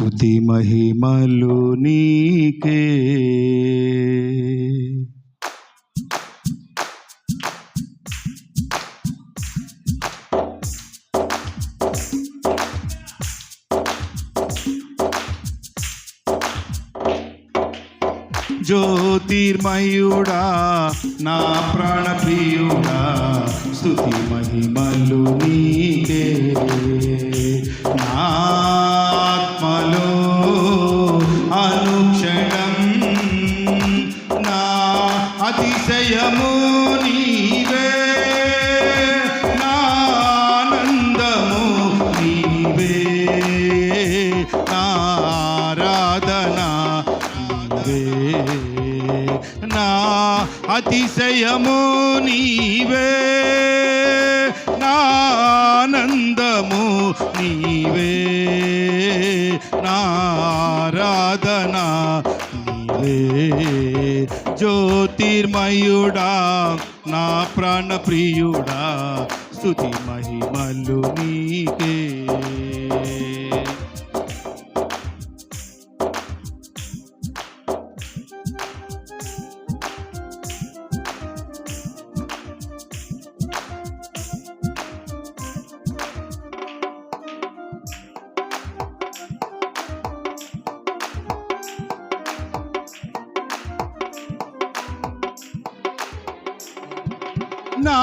స్తుతి మహిమలు నీకే. జ్యోతిర్మయుడా నా ప్రాణప్రియుడా, స్తుతి మహిమలు నీకే. నా ఆత్మలో అనుక్షణం నా అతిశయము నీవే, నా ఆనందము నీవే, నా ఆరాధన నా అతిశయము నీవే, నా ఆనందము నీవే, నా ఆరాధన నీవే. జ్యోతిర్మయుడా నా ప్రాణప్రియుడా, స్తుతి మహిమలు నీకే. నా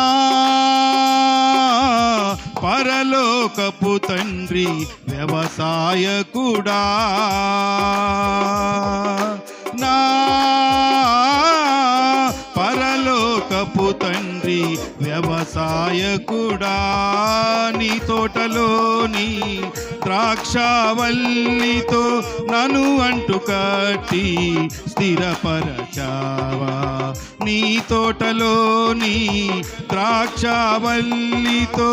పరలోకపు తండ్రి వ్యవసాయకుడా, నా పరలోకపు తండ్రి వ్యవసాయకుడా, నీ తోటలోని ద్రాక్షావల్లితో నన్ను అంటుకట్టి స్థిరపరచావా. నీ తోటలోని ద్రాక్షావల్లితో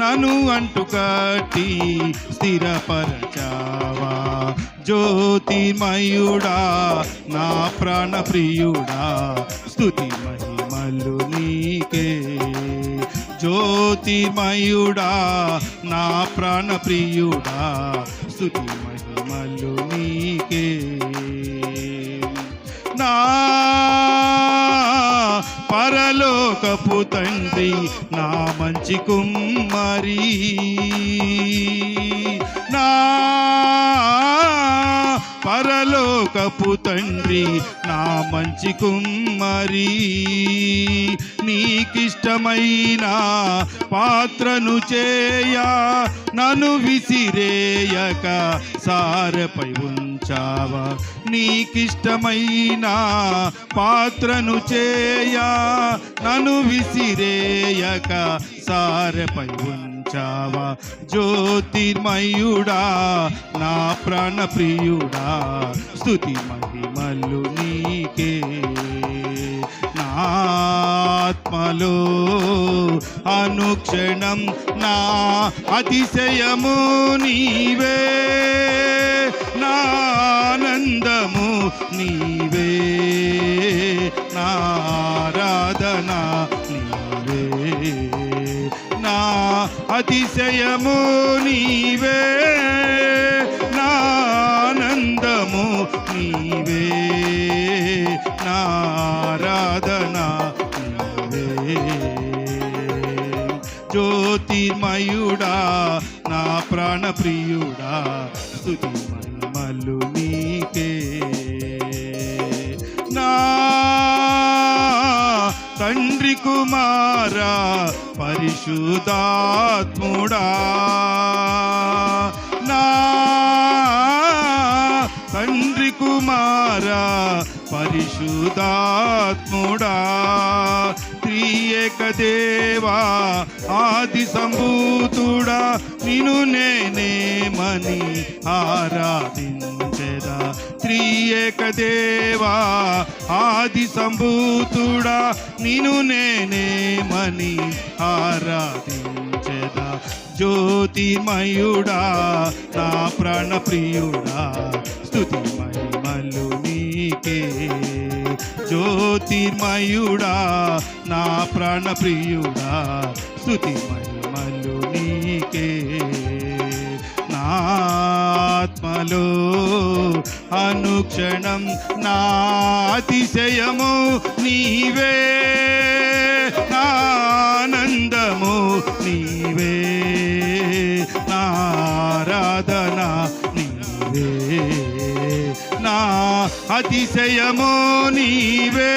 నన్ను అంటుకట్టి స్థిరపరచావా. జ్యోతిర్మయుడా నా ప్రాణప్రియుడా, స్తుతి మహిమలు నీకే. జ్యోతిర్మయుడా నా ప్రాణప్రియుడా, స్తుతి మహిమలు నీకే. నా పరలోకపు తండ్రి నా మంచి కుమ్మరి, నా పరలోకపు తండ్రి నా మంచి కుమ్మరి, నీకిష్టమైన పాత్రను చేయా నన్ను విసిరేయక సారెపై ఉంచావా. నీకిష్టమైన పాత్రను చేయా నన్ను విసిరేయక సారెపై ఉంచావా. జ్యోతిర్మయుడా నా ప్రాణప్రియుడా, స్తుతి మహిమలు నీకే. నా ఆత్మలో అనుక్షణం నా అతిశయము నీవే, నా ఆనందము నీవే, నా ఆరాధన నీవే, నా అతిశయము నీవే, నా ఆనందము నీవే, నా ఆరాధన నీవే. జ్యోతిర్మయుడా నా ప్రాణప్రియుడా, స్తుతి మహిమలు నీకే. నా తండ్రి కుమారా పరిశుద్ధాత్ముడా, నా తండ్రి కుమారా పరిశుద్ధాత్ముడా, త్రియేక దేవా ఆది సంభూతుడా, నిన్ను నేనేమని ఆరాధించెదా. త్రియేక దేవా ఆది సంభూతుడా, నిన్ను నేనేమని ఆరాధించెదా. జ్యోతిర్మయుడా నా ప్రాణప్రియుడా, స్తుతి మహిమలు నీకే. జ్యోతిర్మయుడా నా ప్రాణప్రియుడా, స్తుతి మహిమలు నీకే. నా ఆత్మ ప్రేమలో అనుక్షణం నా అతిశయము నీవే, నా ఆనందము నీవే, నా ఆరాధన నీవే, నా అతిశయము నీవే,